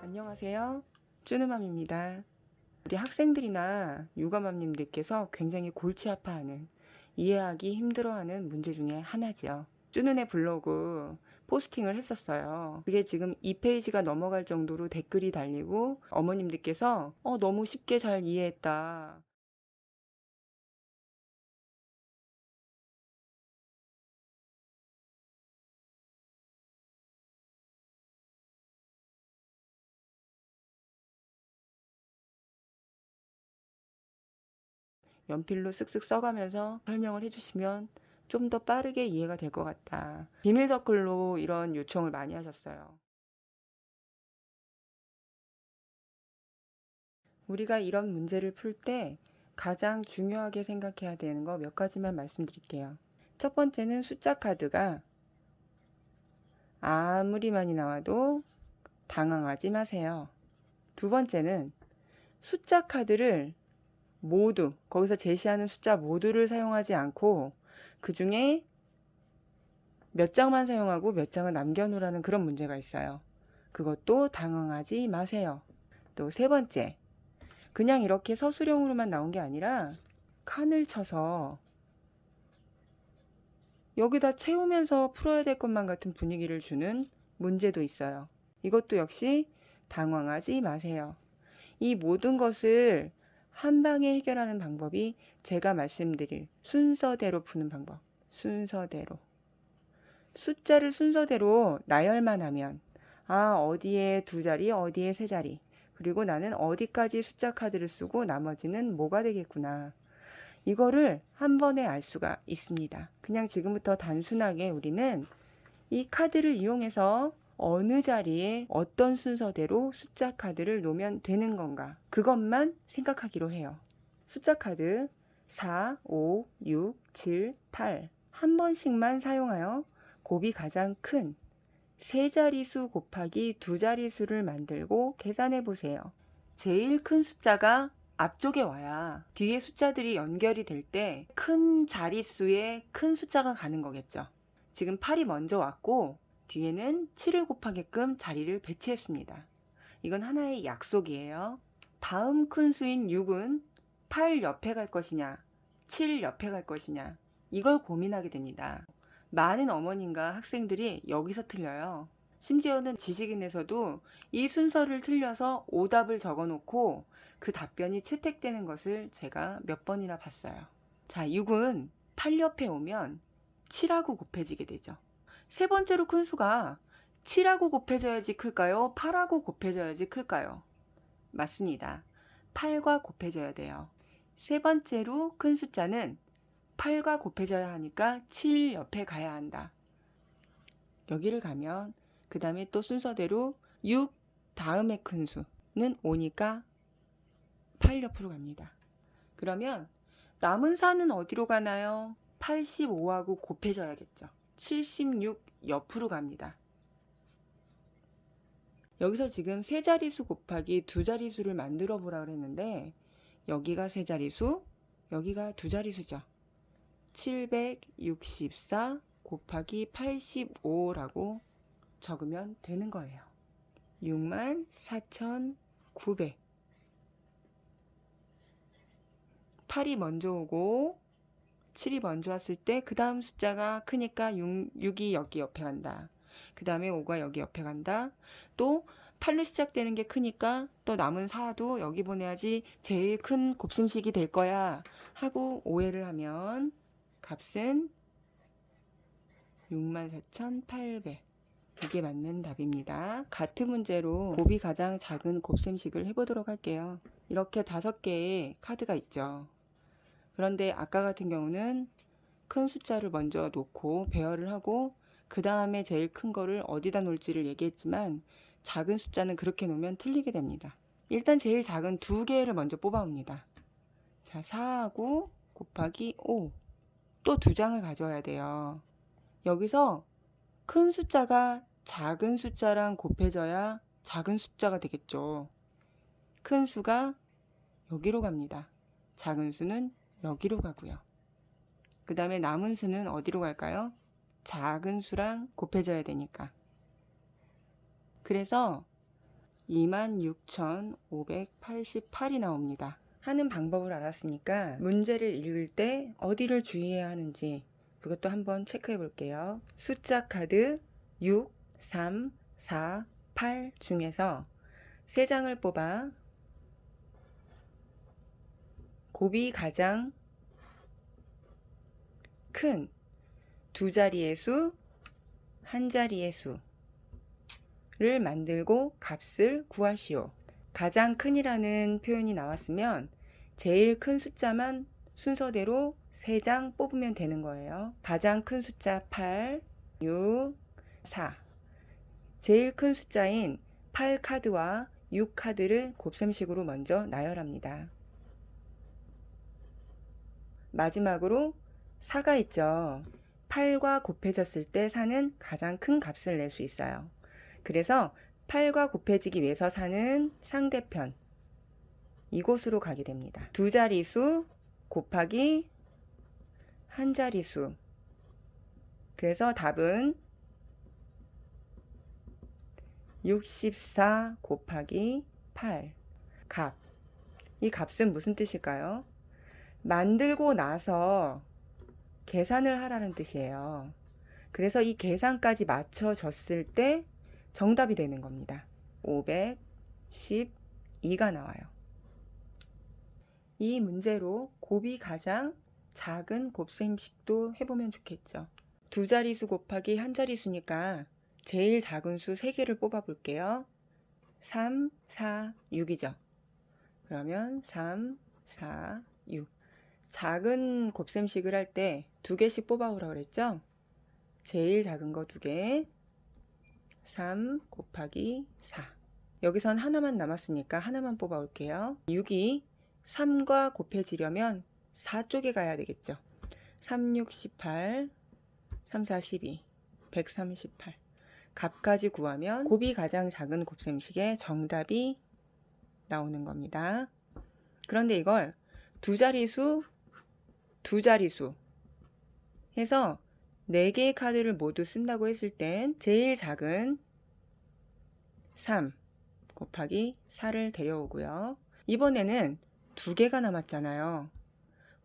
안녕하세요. 쭈누맘입니다. 우리 학생들이나 육아맘님들께서 굉장히 골치 아파하는, 이해하기 힘들어하는 문제 중에 하나지요. 쭈누네 블로그 포스팅을 했었어요. 그게 지금 2페이지가 넘어갈 정도로 댓글이 달리고 어머님들께서 너무 쉽게 잘 이해했다. 연필로 쓱쓱 써가면서 설명을 해주시면 좀 더 빠르게 이해가 될 것 같다. 비밀 댓글로 이런 요청을 많이 하셨어요. 우리가 이런 문제를 풀 때 가장 중요하게 생각해야 되는 거 몇 가지만 말씀드릴게요. 첫 번째는 숫자 카드가 아무리 많이 나와도 당황하지 마세요. 두 번째는 숫자 카드를 모두, 거기서 제시하는 숫자 모두를 사용하지 않고 그 중에 몇 장만 사용하고 몇 장을 남겨놓으라는 그런 문제가 있어요. 그것도 당황하지 마세요. 또 세 번째, 그냥 이렇게 서술형으로만 나온 게 아니라 칸을 쳐서 여기다 채우면서 풀어야 될 것만 같은 분위기를 주는 문제도 있어요. 이것도 역시 당황하지 마세요. 이 모든 것을 한 방에 해결하는 방법이 제가 말씀드릴 순서대로 푸는 방법. 순서대로. 숫자를 순서대로 나열만 하면 어디에 두 자리, 어디에 세 자리. 그리고 나는 어디까지 숫자 카드를 쓰고 나머지는 뭐가 되겠구나. 이거를 한 번에 알 수가 있습니다. 그냥 지금부터 단순하게 우리는 이 카드를 이용해서 어느 자리에 어떤 순서대로 숫자 카드를 놓으면 되는 건가, 그것만 생각하기로 해요. 숫자 카드 4, 5, 6, 7, 8 한 번씩만 사용하여 곱이 가장 큰 세 자리수 곱하기 두 자리수를 만들고 계산해 보세요. 제일 큰 숫자가 앞쪽에 와야 뒤에 숫자들이 연결이 될 때 큰 자릿수에 큰 숫자가 가는 거겠죠. 지금 8이 먼저 왔고 뒤에는 7을 곱하게끔 자리를 배치했습니다. 이건 하나의 약속이에요. 다음 큰 수인 6은 8 옆에 갈 것이냐, 7 옆에 갈 것이냐, 이걸 고민하게 됩니다. 많은 어머님과 학생들이 여기서 틀려요. 심지어는 지식인에서도 이 순서를 틀려서 오답을 적어 놓고 그 답변이 채택되는 것을 제가 몇 번이나 봤어요. 자, 6은 8 옆에 오면 7하고 곱해지게 되죠. 세 번째로 큰 수가 7하고 곱해져야지 클까요? 8하고 곱해져야지 클까요? 맞습니다. 8과 곱해져야 돼요. 세 번째로 큰 숫자는 8과 곱해져야 하니까 7 옆에 가야 한다. 여기를 가면 그 다음에 또 순서대로 6 다음에 큰 수는 5니까 8 옆으로 갑니다. 그러면 남은 4는 어디로 가나요? 85하고 곱해져야겠죠. 76 옆으로 갑니다. 여기서 지금 세 자리수 곱하기 두 자리수를 만들어 보라 그랬는데 여기가 세 자리수, 여기가 두 자리수죠. 764 곱하기 85라고 적으면 되는 거예요. 64,900. 8이 먼저 오고 7이 먼저 왔을 때 그 다음 숫자가 크니까 6이 여기 옆에 간다. 그 다음에 5가 여기 옆에 간다. 또 8로 시작되는 게 크니까 또 남은 4도 여기 보내야지 제일 큰 곱셈식이 될 거야 하고 오해를 하면 값은 64,800. 이게 맞는 답입니다. 같은 문제로 곱이 가장 작은 곱셈식을 해보도록 할게요. 이렇게 5개의 카드가 있죠. 그런데 아까 같은 경우는 큰 숫자를 먼저 놓고 배열을 하고 그 다음에 제일 큰 거를 어디다 놓을지를 얘기했지만 작은 숫자는 그렇게 놓으면 틀리게 됩니다. 일단 제일 작은 두 개를 먼저 뽑아옵니다. 자, 4하고 곱하기 5. 또 두 장을 가져와야 돼요. 여기서 큰 숫자가 작은 숫자랑 곱해져야 작은 숫자가 되겠죠. 큰 수가 여기로 갑니다. 작은 수는 여기로 가고요. 그 다음에 남은 수는 어디로 갈까요? 작은 수랑 곱해져야 되니까. 그래서 26,588이 나옵니다. 하는 방법을 알았으니까 문제를 읽을 때 어디를 주의해야 하는지 그것도 한번 체크해 볼게요. 숫자 카드 6, 3, 4, 8 중에서 3장을 뽑아 곱이 가장 큰 두 자리의 수, 한 자리의 수를 만들고 값을 구하시오. 가장 큰이라는 표현이 나왔으면 제일 큰 숫자만 순서대로 3장 뽑으면 되는 거예요. 가장 큰 숫자 8, 6, 4. 제일 큰 숫자인 8카드와 6카드를 곱셈식으로 먼저 나열합니다. 마지막으로 4가 있죠. 8과 곱해졌을 때 4는 가장 큰 값을 낼 수 있어요. 그래서 8과 곱해지기 위해서 4는 상대편 이곳으로 가게 됩니다. 두 자리수 곱하기 한 자리수. 그래서 답은 64 곱하기 8. 값. 이 값은 무슨 뜻일까요? 만들고 나서 계산을 하라는 뜻이에요. 그래서 이 계산까지 맞춰졌을 때 정답이 되는 겁니다. 512가 나와요. 이 문제로 곱이 가장 작은 곱셈식도 해보면 좋겠죠. 두 자리수 곱하기 한 자리수니까 제일 작은 수 3개를 뽑아 볼게요. 3, 4, 6이죠. 그러면 3, 4, 6. 작은 곱셈식을 할 때 2개씩 뽑아오라고 그랬죠? 제일 작은 거 2개. 3 곱하기 4. 여기선 하나만 남았으니까 하나만 뽑아올게요. 6이 3과 곱해지려면 4쪽에 가야 되겠죠. 3, 6, 18, 3, 4, 12, 138. 값까지 구하면 곱이 가장 작은 곱셈식의 정답이 나오는 겁니다. 그런데 이걸 두 자리수 해서 4개의 카드를 모두 쓴다고 했을 땐 제일 작은 3 곱하기 4를 데려오고요. 이번에는 2개가 남았잖아요.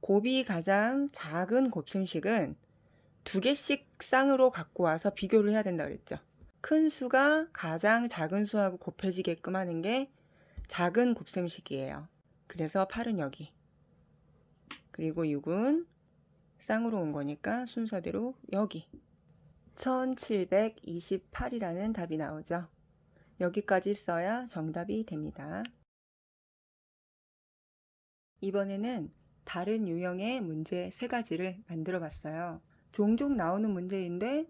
곱이 가장 작은 곱셈식은 2개씩 쌍으로 갖고 와서 비교를 해야 된다고 그랬죠. 큰 수가 가장 작은 수하고 곱해지게끔 하는 게 작은 곱셈식이에요. 그래서 8은 여기. 그리고 6은 쌍으로 온 거니까 순서대로 여기. 1728이라는 답이 나오죠. 여기까지 써야 정답이 됩니다. 이번에는 다른 유형의 문제 3가지를 만들어 봤어요. 종종 나오는 문제인데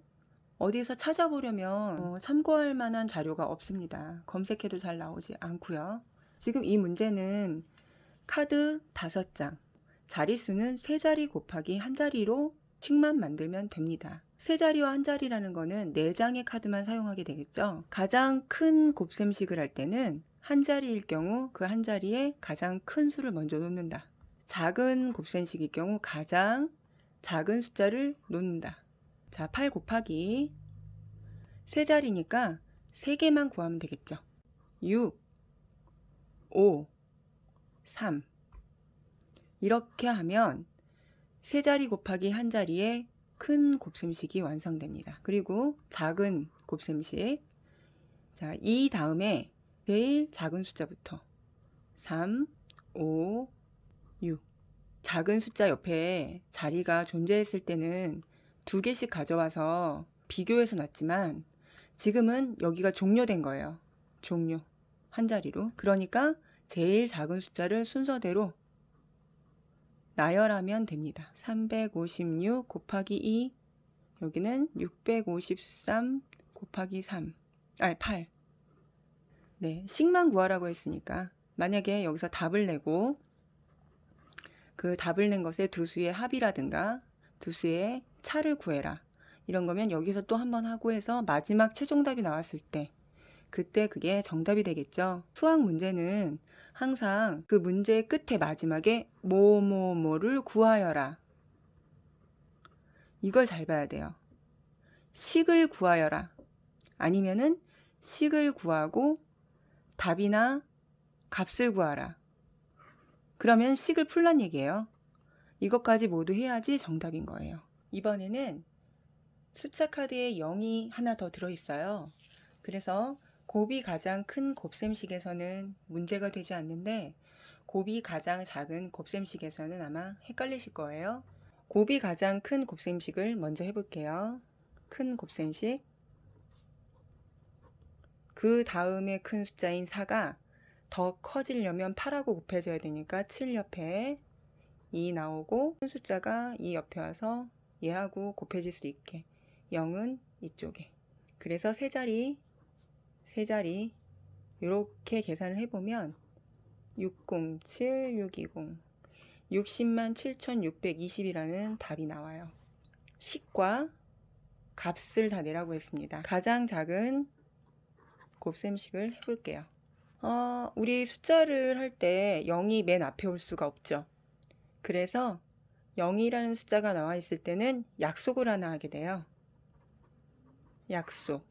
어디서 찾아보려면 참고할 만한 자료가 없습니다. 검색해도 잘 나오지 않고요. 지금 이 문제는 카드 5장, 자리수는 3자리 곱하기 1자리로 식만 만들면 됩니다. 3자리와 1자리라는 거는 4장의 카드만 사용하게 되겠죠. 가장 큰 곱셈식을 할 때는 1자리일 경우 그 1자리에 가장 큰 수를 먼저 놓는다. 작은 곱셈식일 경우 가장 작은 숫자를 놓는다. 자, 8 곱하기 3자리니까 3개만 구하면 되겠죠. 6, 5, 3. 이렇게 하면 3자리 곱하기 1자리에 큰 곱셈식이 완성됩니다. 그리고 작은 곱셈식. 자, 이 다음에 제일 작은 숫자부터 3, 5, 6. 작은 숫자 옆에 자리가 존재했을 때는 2개씩 가져와서 비교해서 놨지만 지금은 여기가 종료된 거예요. 종료. 1자리로. 그러니까 제일 작은 숫자를 순서대로 나열하면 됩니다. 356 곱하기 2. 여기는 653 곱하기 3. 8. 네, 식만 구하라고 했으니까 만약에 여기서 답을 내고 그 답을 낸 것의 두 수의 합이라든가 두 수의 차를 구해라. 이런 거면 여기서 또 한 번 하고 해서 마지막 최종답이 나왔을 때 그때 그게 정답이 되겠죠. 수학 문제는 항상 그 문제 끝에 마지막에 뭐뭐뭐를 구하여라. 이걸 잘 봐야 돼요. 식을 구하여라. 아니면은 식을 구하고 답이나 값을 구하라. 그러면 식을 풀란 얘기예요. 이것까지 모두 해야지 정답인 거예요. 이번에는 숫자 카드에 0이 하나 더 들어있어요. 그래서 곱이 가장 큰 곱셈식에서는 문제가 되지 않는데 곱이 가장 작은 곱셈식에서는 아마 헷갈리실 거예요. 곱이 가장 큰 곱셈식을 먼저 해볼게요. 큰 곱셈식. 그 다음에 큰 숫자인 4가 더 커지려면 8하고 곱해져야 되니까 7 옆에 2 나오고 큰 숫자가 2 옆에 와서 얘하고 곱해질 수 있게 0은 이쪽에. 그래서 세 자리 이렇게 계산을 해보면 607, 620 60만 7,620이라는 답이 나와요. 식과 값을 다 내라고 했습니다. 가장 작은 곱셈식을 해볼게요. 우리 숫자를 할 때 0이 맨 앞에 올 수가 없죠. 그래서 0이라는 숫자가 나와 있을 때는 약속을 하나 하게 돼요. 약속.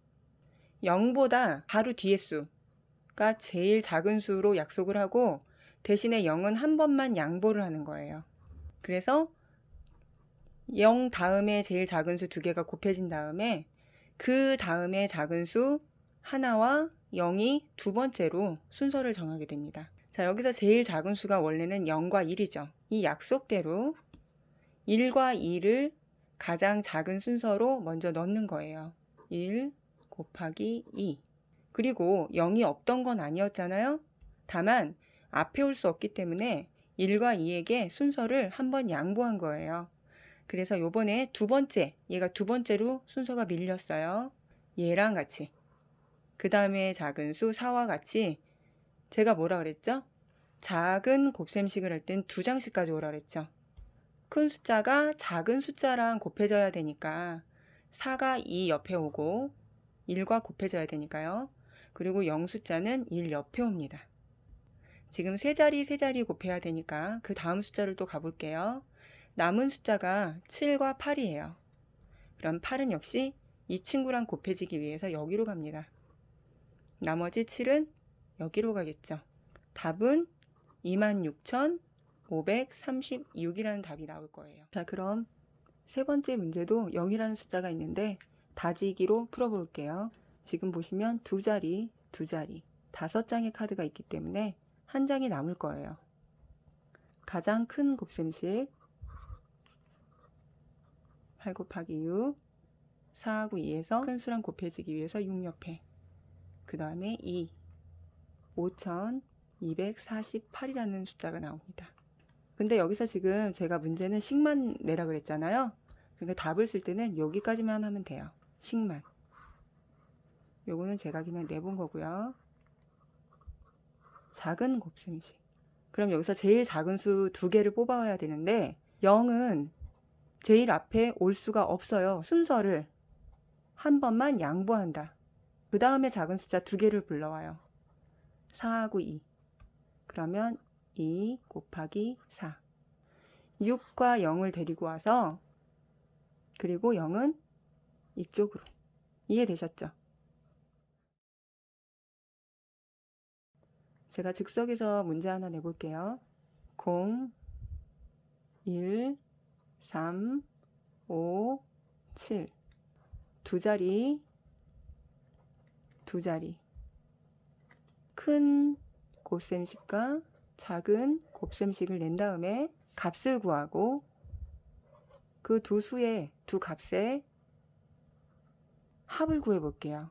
0보다 바로 뒤에 수가 제일 작은 수로 약속을 하고 대신에 0은 한 번만 양보를 하는 거예요. 그래서 0 다음에 제일 작은 수 두 개가 곱해진 다음에 그 다음에 작은 수 하나와 0이 두 번째로 순서를 정하게 됩니다. 자, 여기서 제일 작은 수가 원래는 0과 1이죠. 이 약속대로 1과 2를 가장 작은 순서로 먼저 넣는 거예요. 1 곱하기 2. 그리고 0이 없던 건 아니었잖아요. 다만 앞에 올 수 없기 때문에 1과 2에게 순서를 한번 양보한 거예요. 그래서 요번에 두 번째, 얘가 두 번째로 순서가 밀렸어요. 얘랑 같이. 그 다음에 작은 수 4와 같이 제가 뭐라 그랬죠? 작은 곱셈식을 할 땐 두 장씩 가져오라 그랬죠. 큰 숫자가 작은 숫자랑 곱해져야 되니까 4가 2 옆에 오고 1과 곱해져야 되니까요. 그리고 0 숫자는 1 옆에 옵니다. 지금 세 자리 곱해야 되니까 그 다음 숫자를 또 가볼게요. 남은 숫자가 7과 8이에요. 그럼 8은 역시 이 친구랑 곱해지기 위해서 여기로 갑니다. 나머지 7은 여기로 가겠죠. 답은 26,536이라는 답이 나올 거예요. 자, 그럼 세 번째 문제도 0이라는 숫자가 있는데 다지기로 풀어볼게요. 지금 보시면 두 자리, 5장의 카드가 있기 때문에 한 장이 남을 거예요. 가장 큰 곱셈식 8 곱하기 6, 4하고 2에서 큰 수랑 곱해지기 위해서 6 옆에, 그 다음에 2, 5,248이라는 숫자가 나옵니다. 근데 여기서 지금 제가 문제는 식만 내라 그랬잖아요. 그러니까 답을 쓸 때는 여기까지만 하면 돼요. 식만. 요거는 제가 그냥 내본 거고요. 작은 곱셈식. 그럼 여기서 제일 작은 수 두 개를 뽑아야 되는데 0은 제일 앞에 올 수가 없어요. 순서를 한 번만 양보한다. 그 다음에 작은 숫자 두 개를 불러와요. 4하고 2. 그러면 2 곱하기 4. 6과 0을 데리고 와서 그리고 0은 이쪽으로. 이해되셨죠? 제가 즉석에서 문제 하나 내볼게요. 0, 1, 3, 5, 7. 두 자리. 큰 곱셈식과 작은 곱셈식을 낸 다음에 값을 구하고 그 두 수의 두 값의 합을 구해 볼게요.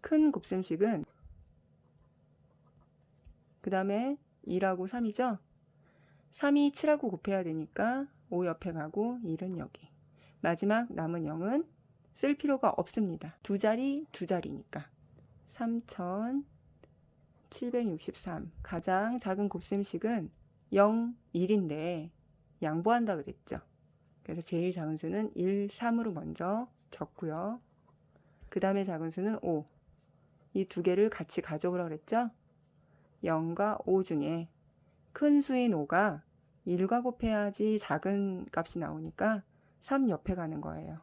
큰 곱셈식은 그 다음에 2하고 3이죠. 3이 7하고 곱해야 되니까 5 옆에 가고 1은 여기. 마지막 남은 0은 쓸 필요가 없습니다. 두 자리니까. 763. 가장 작은 곱셈식은 0, 1인데 양보한다 그랬죠. 그래서 제일 작은 수는 1, 3으로 먼저 적고요. 그 다음에 작은 수는 5. 이 두 개를 같이 가져오라고 그랬죠. 0과 5 중에 큰 수인 5가 1과 곱해야지 작은 값이 나오니까 3 옆에 가는 거예요.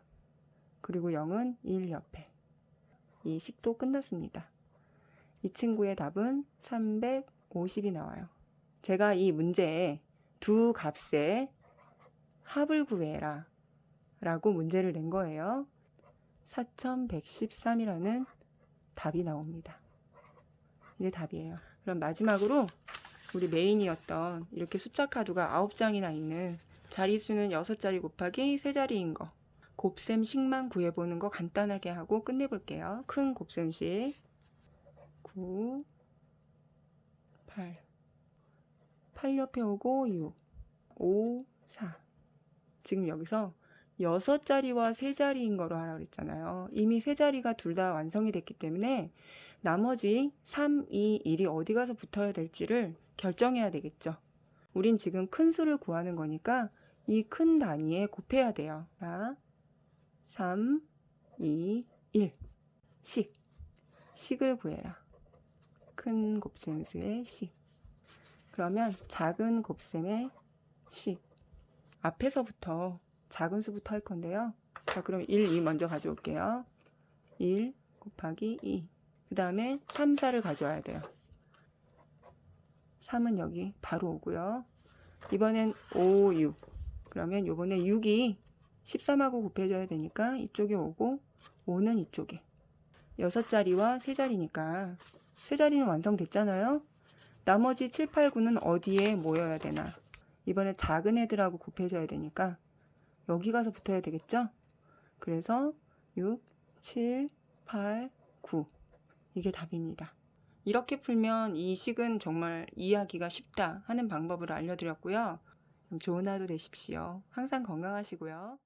그리고 0은 1 옆에. 이 식도 끝났습니다. 이 친구의 답은 350이 나와요. 제가 이 문제에 두 값의 합을 구해라 라고 문제를 낸 거예요. 4113이라는 답이 나옵니다. 이게 답이에요. 그럼 마지막으로 우리 메인이었던 이렇게 숫자 카드가 9장이나 있는 자리수는 6자리 곱하기 3자리인 거 곱셈식만 구해보는 거 간단하게 하고 끝내볼게요. 큰 곱셈식 9, 8 8 옆에 오고 6, 5, 4 지금 여기서 6자리와 3자리인 거로 하라고 그랬잖아요. 이미 3자리가 둘 다 완성이 됐기 때문에 나머지 3, 2, 1이 어디 가서 붙어야 될지를 결정해야 되겠죠. 우린 지금 큰 수를 구하는 거니까 이 큰 단위에 곱해야 돼요. 자, 3, 2, 1 식을 구해라. 큰 곱셈수의 식. 그러면 작은 곱셈의 식. 앞에서부터 작은 수부터 할 건데요. 자, 그럼 1, 2 먼저 가져올게요. 1 곱하기 2. 그 다음에 3, 4를 가져와야 돼요. 3은 여기 바로 오고요. 이번엔 5, 6. 그러면 요번에 6이 13하고 곱해줘야 되니까 이쪽에 오고 5는 이쪽에. 6자리와 3자리니까 3자리는 완성됐잖아요. 나머지 7, 8, 9는 어디에 모여야 되나? 이번에 작은 애들하고 곱해줘야 되니까 여기 가서 붙어야 되겠죠? 그래서 6, 7, 8, 9 이게 답입니다. 이렇게 풀면 이 식은 정말 이해하기가 쉽다 하는 방법을 알려드렸고요. 좋은 하루 되십시오. 항상 건강하시고요.